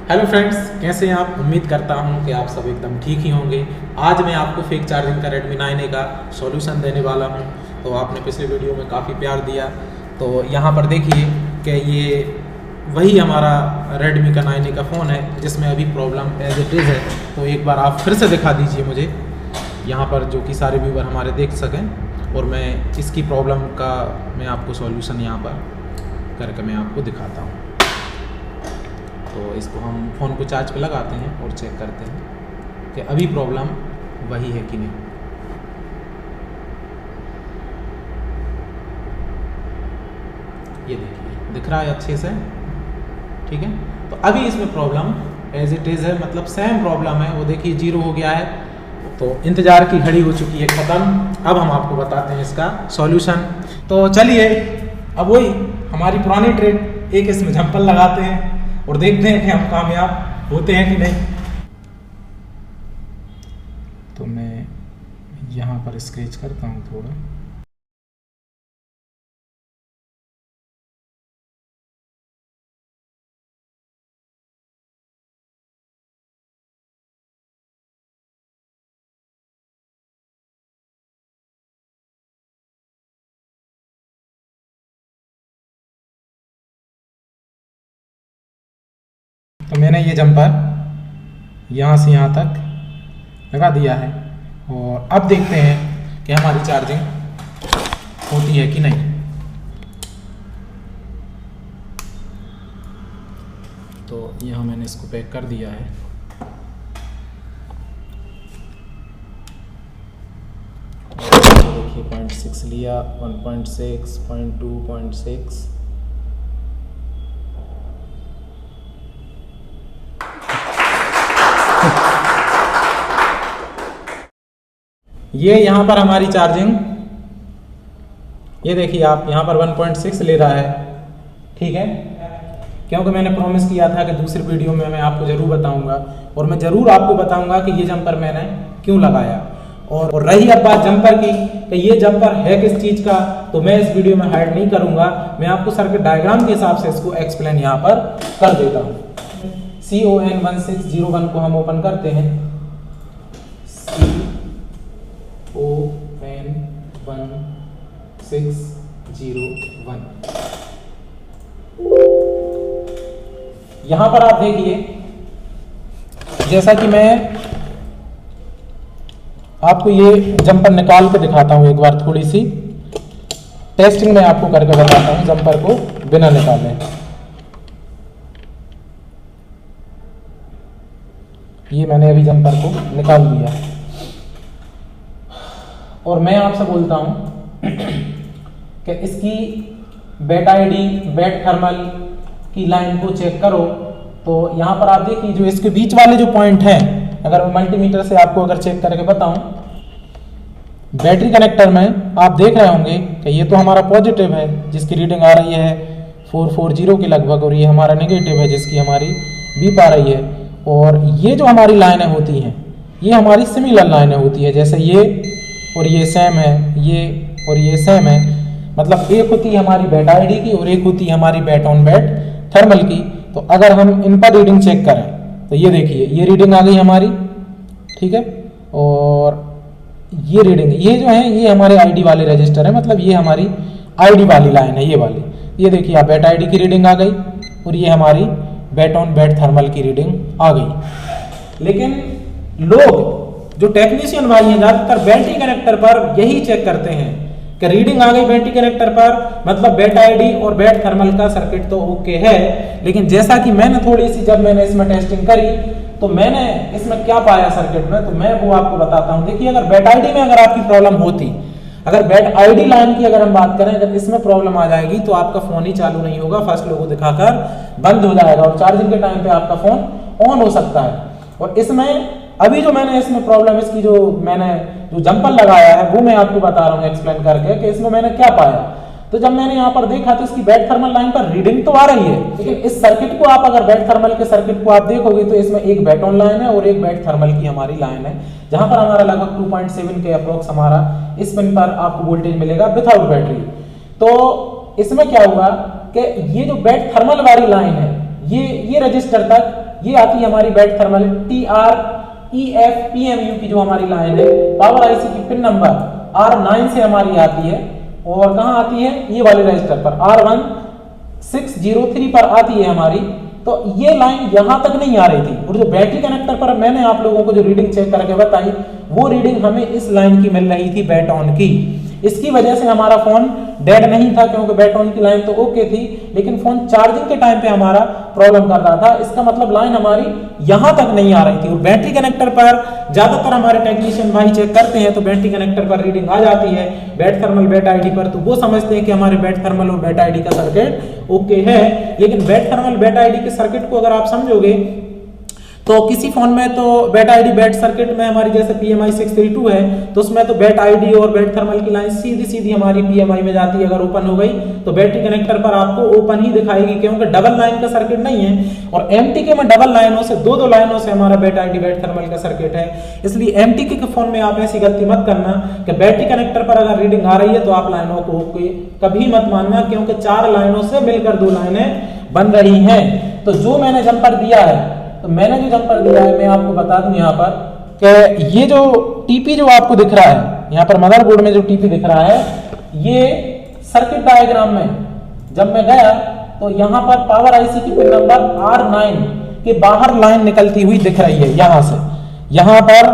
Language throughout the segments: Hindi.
हेलो फ्रेंड्स, कैसे हैं आप। उम्मीद करता हूं कि आप सब एकदम ठीक ही होंगे। आज मैं आपको फेक चार्जिंग का Redmi 9A का सॉल्यूशन देने वाला हूं। तो आपने पिछले वीडियो में काफ़ी प्यार दिया, तो यहाँ पर देखिए कि ये वही हमारा Redmi का 9A का फ़ोन है जिसमें अभी प्रॉब्लम एज इट इज़ है। तो एक बार आप फिर से दिखा दीजिए मुझे यहाँ पर, जो कि सारे व्यूवर हमारे देख सकें, और मैं इसकी प्रॉब्लम का मैं आपको सॉल्यूशन यहाँ पर करके मैं आपको दिखाता हूँ। तो इसको हम फ़ोन को चार्ज पे लगाते हैं और चेक करते हैं कि अभी प्रॉब्लम वही है कि नहीं। ये देखिए, दिख रहा है अच्छे से, ठीक है। तो अभी इसमें प्रॉब्लम एज इट इज़ है, मतलब सेम प्रॉब्लम है। वो देखिए 0 हो गया है, तो इंतज़ार की घड़ी हो चुकी है ख़त्म। अब हम आपको बताते हैं इसका सॉल्यूशन। तो चलिए, अब वही हमारी पुरानी ट्रिक, एक इसमें जंपर लगाते हैं और देखते हैं कि हम कामयाब होते हैं कि नहीं। तो मैं यहाँ पर स्केच करता हूँ थोड़ा। तो मैंने ये जंपर यहाँ से यहाँ तक लगा दिया है, और अब देखते हैं कि हमारी चार्जिंग होती है कि नहीं। तो यहाँ मैंने इसको पैक कर दिया है। देखिए 0.6 लिया, 1.6, 0.2, 0.6। ये यहाँ पर हमारी चार्जिंग, ये देखिए आप, यहाँ पर 1.6 ले रहा है, ठीक है। क्योंकि मैंने प्रॉमिस किया था कि दूसरी वीडियो में मैं आपको ज़रूर बताऊंगा, और मैं ज़रूर आपको बताऊंगा कि ये जंपर मैंने क्यों लगाया। और रही अब बात जंपर की कि ये जंपर है किस चीज़ का, तो मैं इस वीडियो में हाइड नहीं करूंगा। मैं आपको सर्किट डायग्राम के हिसाब से इसको एक्सप्लेन यहाँ पर कर देता हूँ। CON1601 को हम ओपन करते हैं। CON1601। यहां पर आप देखिए, जैसा कि मैं आपको ये जंपर निकाल के दिखाता हूं, एक बार थोड़ी सी टेस्टिंग में आपको करके बताता हूं जंपर को बिना निकाले। ये मैंने अभी जंपर को निकाल दिया, और मैं आपसे बोलता हूं कि इसकी बैट आईडी, बैट थर्मल की लाइन को चेक करो। तो यहाँ पर आप देखिए, जो इसके बीच वाले जो पॉइंट हैं, अगर मैं मल्टीमीटर से आपको अगर चेक करके बताऊं, बैटरी कनेक्टर में आप देख रहे होंगे कि ये तो हमारा पॉजिटिव है जिसकी रीडिंग आ रही है 440 के लगभग, और ये हमारा नेगेटिव है जिसकी हमारी बीप आ रही है। और ये जो हमारी लाइनें होती हैं, ये हमारी सिमिलर लाइनें होती है, जैसे ये और ये सेम है, ये और ये सेम है। मतलब एक होती है हमारी बैट आईडी की और एक होती है हमारी बैट ऑन बैट थर्मल की। तो अगर हम इन पर रीडिंग चेक करें तो ये देखिए, ये रीडिंग आ गई हमारी, ठीक है। और ये रीडिंग, ये जो है ये हमारे आईडी वाले रजिस्टर है, मतलब ये हमारी आईडी वाली लाइन है, ये वाली। ये देखिए आप, बैट आईडी की रीडिंग आ गई और ये हमारी बैट ऑन बैट थर्मल की रीडिंग आ गई। लेकिन लोग जो टेक्नीशियन भाई हैं, ज्यादातर बैटरी कनेक्टर पर यही चेक करते हैं कि रीडिंग आ गई बैटरी कनेक्टर पर, मतलब बैट आईडी और बैट थर्मल का सर्किट तो ओके है। लेकिन जैसा कि मैंने थोड़ी सी, जब मैंने इसमें टेस्टिंग करी तो मैंने इसमें क्या पाया सर्किट में, तो मैं वो आपको बताता हूं। देखिए, अगर बैट आईडी में अगर आपकी प्रॉब्लम होती, अगर बैट आईडी लाइन की अगर हम बात करें, अगर इसमें प्रॉब्लम आ जाएगी तो आपका फोन ही चालू नहीं होगा, फर्स्ट लोगो दिखाकर बंद हो जाएगा, और चार्जिंग के टाइम पे आपका फोन ऑन हो सकता है। और इसमें अभी जो मैंने इसमें प्रॉब्लम, इसकी जो मैंने जो जंपर लगाया है वो मैं आपको बता रहा हूँ एक्सप्लेन करके कि इसमें मैंने क्या पाया। तो जब मैंने यहाँ पर देखा तो इसकी बैट थर्मल लाइन पर रीडिंग तो आ रही है, लेकिन इस सर्किट को आप अगर बैट थर्मल के सर्किट को आप देखोगे तो इसमें एक बैट ऑन लाइन है और एक बैट थर्मल की हमारी लाइन है, जहां पर हमारा लगभग 2.7 के अप्रोक्स हमारा इस पिन पर आपको वोल्टेज मिलेगा विदाउट बैटरी। तो इसमें क्या होगा कि ये जो बैट थर्मल वाली लाइन है ये रजिस्टर तक ये आती है हमारी बेड थर्मल TREF-PMU की जो हमारी लाइन है, पावर आईसी की पिन नंबर R9 से हमारी आती है, और कहाँ आती है, ये वाले रजिस्टर पर R1603 पर आती है हमारी। तो ये लाइन यहां तक नहीं आ रही थी, और जो बैटरी कनेक्टर पर मैंने आप लोगों को जो रीडिंग चेक करके बताई, वो रीडिंग हमें इस लाइन की मिल रही थी, बैट ऑन की। इसकी वजह से हमारा फोन डेड नहीं था, क्योंकि बैट ऑन की लाइन तो ओके थी, लेकिन फोन चार्जिंग के टाइम पे हमारा प्रॉब्लम कर रहा था। इसका मतलब लाइन हमारी यहां तक नहीं आ रही थी। और बैटरी कनेक्टर पर ज्यादातर हमारे टेक्नीशियन भाई चेक करते हैं तो बैटरी कनेक्टर पर रीडिंग आ जाती है, बैट थर्मल बैट आईडी पर, तो वो समझते हैं कि हमारे बैट थर्मल और बैट आईडी का सर्किट ओके है। लेकिन बैट थर्मल बैट आईडी के सर्किट को अगर आप समझोगे तो किसी फोन में तो बैट आईडी बैट सर्किट में हमारी जैसे PMI 632 है, तो उसमें तो बैट आईडी और बैट थर्मल की लाइन सीधी सीधी हमारी PMI में जाती है। अगर ओपन हो गई तो बैटरी कनेक्टर पर आपको ओपन ही दिखाएगी, क्योंकि डबल लाइन का सर्किट नहीं है। और MTK में डबल लाइनों से दो लाइनों से हमारा बैट आईडी बैट थर्मल का सर्किट है। इसलिए MTK के फोन में आप ऐसी गलती मत करना कि बैटरी कनेक्टर पर अगर रीडिंग आ रही है तो आप लाइनों को कभी मत मानना, क्योंकि 4 लाइनों से मिलकर 2 लाइनें बन रही हैं। तो जो मैंने जंपर दिया है, तो मैंने जो जंपर दिया है मैं आपको बता दूं यहाँ पर कि ये जो टीपी जो आपको दिख रहा है यहाँ पर मदरबोर्ड में जो टीपी दिख रहा है, ये सर्किट डायग्राम में जब मैं गया तो यहाँ पर पावर आईसी की पिन नंबर R9 के बाहर लाइन निकलती हुई दिख रही है। यहाँ से यहाँ पर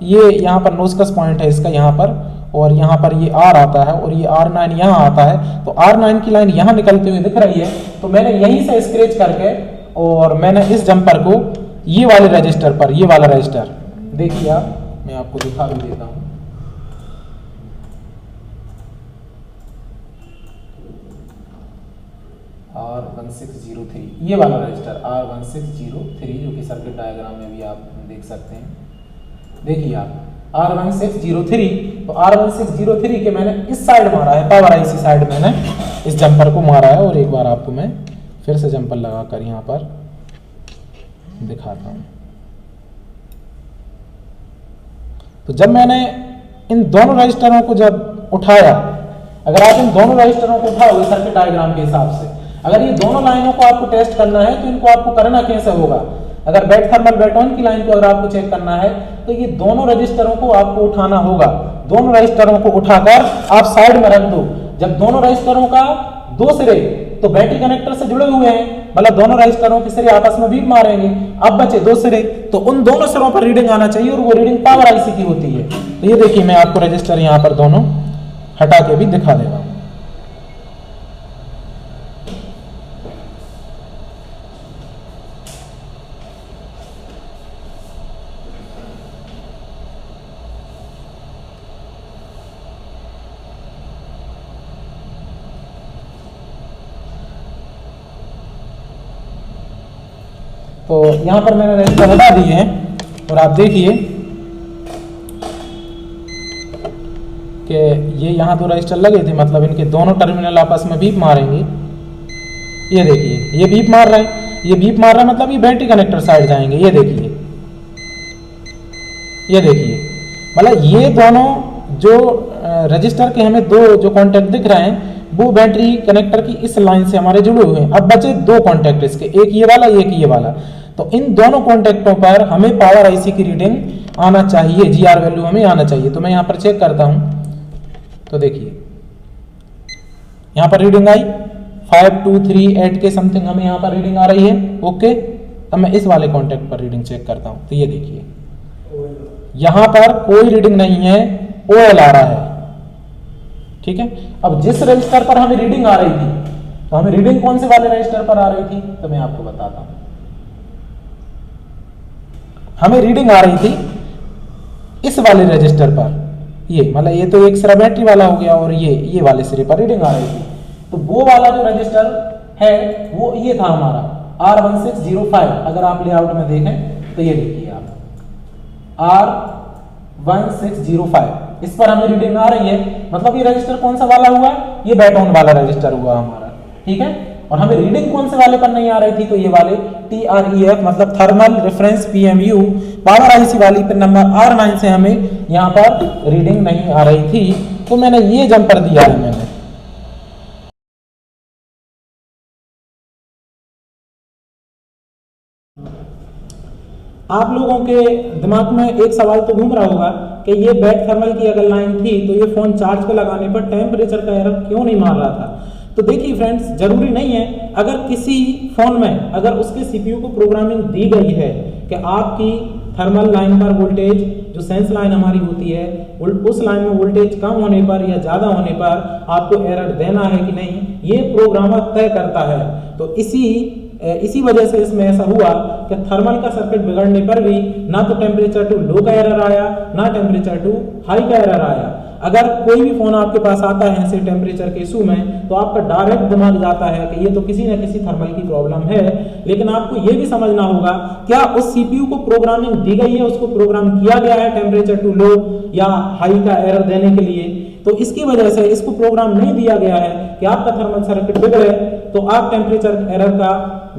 ये यहाँ पर नोस्कस पॉइंट है इसका यहाँ पर, और यहाँ पर ये R आता है और ये R9 यहाँ आता है। तो R9 की लाइन यहाँ निकलती हुई दिख रही है। तो मैंने यहीं से स्क्रैच करके और मैंने इस जंपर को ये वाले रजिस्टर पर, ये वाला रजिस्टर देखिए आप, मैं आपको दिखा भी देता हूं। R1603 ये वाला रजिस्टर R1603 जो कि सर्किट डायग्राम में भी आप देख सकते हैं। देखिए आप R1603, तो R1603 के मैंने इस साइड मारा है, पावर आईसी साइड मैंने इस जंपर को मारा है। और एक बार आपको मैं फिर से जंपर लगाकर यहाँ पर दिखाता हूँ। तो जब मैंने इन दोनों रजिस्टरों को जब उठाया, अगर आप इन दोनों रजिस्टरों को उठाओगे सर्किट डायग्राम के हिसाब से, अगर ये दोनों लाइनों को आपको टेस्ट करना है तो इनको आपको करना कैसे होगा, अगर बैट थर्मल बैट ऑन की लाइन को अगर आपको चेक करना है तो ये दोनों रजिस्टरों को आपको उठाना होगा। दोनों रजिस्टरों को उठाकर आप साइड में रख दो। जब दोनों रजिस्टरों का दो सिरे तो बैटरी कनेक्टर से जुड़े हुए हैं, मतलब दोनों रजिस्टरों के सिरे आपस में बीप मारेंगे। अब बचे 2 सिरे, तो उन दोनों सिरों पर रीडिंग आना चाहिए, और वो रीडिंग पावर आईसी की होती है। तो ये देखिए मैं आपको रजिस्टर यहाँ पर दोनों हटा के भी दिखा दे रहा हूँ। तो यहां पर मैंने रजिस्टर हटा दिए हैं, और आप देखिए कि ये यहाँ तो रजिस्टर लगे थे, मतलब इनके दोनों टर्मिनल आपस में बीप मारेंगे। ये देखिए ये बीप मार रहा है, ये बीप मार रहा है, मतलब ये बैटरी कनेक्टर साइड जाएंगे। ये देखिए मतलब ये दोनों जो रजिस्टर के हमें 2 जो कॉन्टैक्ट दिख रहे हैं वो बैटरी कनेक्टर की इस लाइन से हमारे जुड़े हुए हैं। अब बचे 2 कॉन्टैक्ट इसके, एक ये वाला एक ये वाला। तो इन दोनों कॉन्टैक्टों पर हमें पावर आईसी की रीडिंग आना चाहिए, GR वैल्यू हमें आना चाहिए। तो मैं यहाँ पर चेक करता हूँ, तो देखिए यहाँ पर रीडिंग आई 5238 के समथिंग हमें यहाँ पर रीडिंग आ रही है। ओके, अब मैं इस वाले कॉन्टैक्ट पर रीडिंग चेक करता हूँ। तो ये देखिए यहाँ पर कोई रीडिंग नहीं है, OL आ रहा है। ठीक है, अब जिस रजिस्टर पर हमें रीडिंग आ रही थी, तो हमें रीडिंग कौन से वाले रजिस्टर पर आ रही थी, तो मैं आपको बताता हूं। हमें रीडिंग आ रही थी इस वाले रजिस्टर पर, ये मतलब ये तो एक सिरा बैटरी वाला हो गया, और ये वाले सिरे पर रीडिंग आ रही थी। तो वो वाला जो रजिस्टर है वो ये था हमारा R1605। अगर आप लेआउट में देखें तो ये देखिए आप R1605, इस पर हमें रीडिंग आ रही है। मतलब ये रजिस्टर कौन सा वाला हुआ, ये बैट ऑन वाला रजिस्टर हुआ हमारा। ठीक है, और हमें रीडिंग कौन से वाले पर नहीं आ रही थी, तो ये वाले TREF मतलब thermal reference PMU power IC वाली पिन नंबर R9 से हमें यहाँ पर रीडिंग नहीं आ रही थी। तो मैंने ये जंपर दिया है मैंने। आप लोगों के दिमाग में एक सवाल तो घूम रहा होगा कि ये बैड थर्मल की अगर लाइन थी तो ये फोन चार्ज पे लगाने पर टेम्परेचर का एरर क्यों नहीं मार रहा था। तो देखिए फ्रेंड्स, जरूरी नहीं है अगर किसी फोन में अगर उसके सीपीयू को प्रोग्रामिंग दी गई है कि आपकी थर्मल लाइन पर वोल्टेज जो सेंस लाइन हमारी होती है उस लाइन में वोल्टेज कम होने पर या ज्यादा होने पर आपको एरर देना है कि नहीं, ये प्रोग्रामर तय करता है। तो इसी वजह से इसमें ऐसा हुआ कि थर्मल का सर्किट बिगड़ने पर भी ना तो टेम्परेचर टू लो का एरर आया ना टेम्परेचर टू हाई का एरर आया। अगर कोई भी फोन आपके पास आता है ऐसे टेम्परेचर के इशू में तो आपका डायरेक्ट दिमाग जाता है कि ये तो किसी न किसी थर्मल की प्रॉब्लम है। लेकिन आपको ये भी समझना होगा क्या उस सीपीयू को प्रोग्रामिंग दी गई है, उसको प्रोग्राम किया गया है टेम्परेचर टू लो या हाई का एरर देने के लिए। तो इसकी वजह से इसको प्रोग्राम नहीं दिया गया है कि आपका थर्मल सर्किट बिगड़े तो आप टेम्परेचर एरर का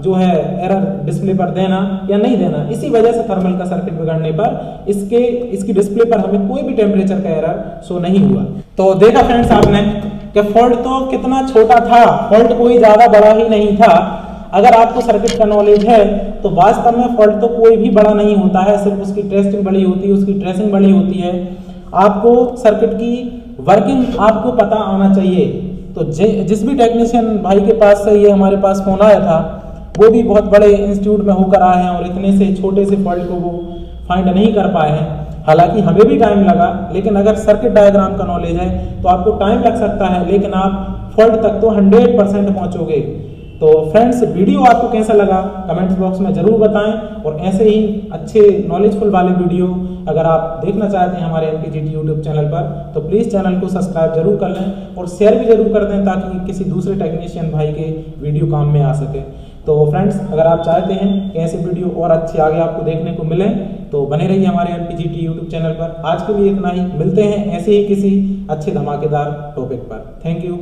जो है एरर डिस्प्ले पर देना या नहीं देना। इसी वजह से थर्मल का सर्किट बिगड़ने पर इसकी डिस्प्ले पर हमें कोई भी टेम्परेचर का एरर शो नहीं हुआ। तो देखा फ्रेंड्स आपने कि फॉल्ट तो कितना छोटा था, फॉल्ट कोई ज्यादा बड़ा ही नहीं था। अगर आपको सर्किट का नॉलेज है तो वास्तव में फॉल्ट तो कोई भी बड़ा नहीं होता है, सिर्फ उसकी टेस्टिंग बड़ी होती है, उसकी ट्रेसिंग बड़ी होती है। आपको सर्किट की वर्किंग आपको पता आना चाहिए। तो जिस भी टेक्नीशियन भाई के पास से ये हमारे पास फोन आया था वो भी बहुत बड़े इंस्टीट्यूट में होकर आए हैं और इतने से छोटे से फॉल्ट को वो फाइंड नहीं कर पाए हैं। हालांकि हमें भी टाइम लगा, लेकिन अगर सर्किट डायग्राम का नॉलेज है तो आपको टाइम लग सकता है लेकिन आप फॉल्ट तक तो 100% पहुंचोगे। तो फ्रेंड्स, वीडियो आपको कैसा लगा कमेंट्स बॉक्स में जरूर बताएं और ऐसे ही अच्छे नॉलेजफुल वाले वीडियो अगर आप देखना चाहते हैं हमारे MPGT यूट्यूब चैनल पर तो प्लीज़ चैनल को सब्सक्राइब जरूर कर लें और शेयर भी जरूर कर दें ताकि किसी दूसरे टेक्नीशियन भाई के वीडियो काम में आ सके। तो फ्रेंड्स, अगर आप चाहते हैं कि ऐसे वीडियो और अच्छे आगे आपको देखने को मिले तो बने रहिए हमारे MPGT यूट्यूब चैनल पर। आज के लिए इतना ही, मिलते हैं ऐसे ही किसी अच्छे धमाकेदार टॉपिक पर। Thank you.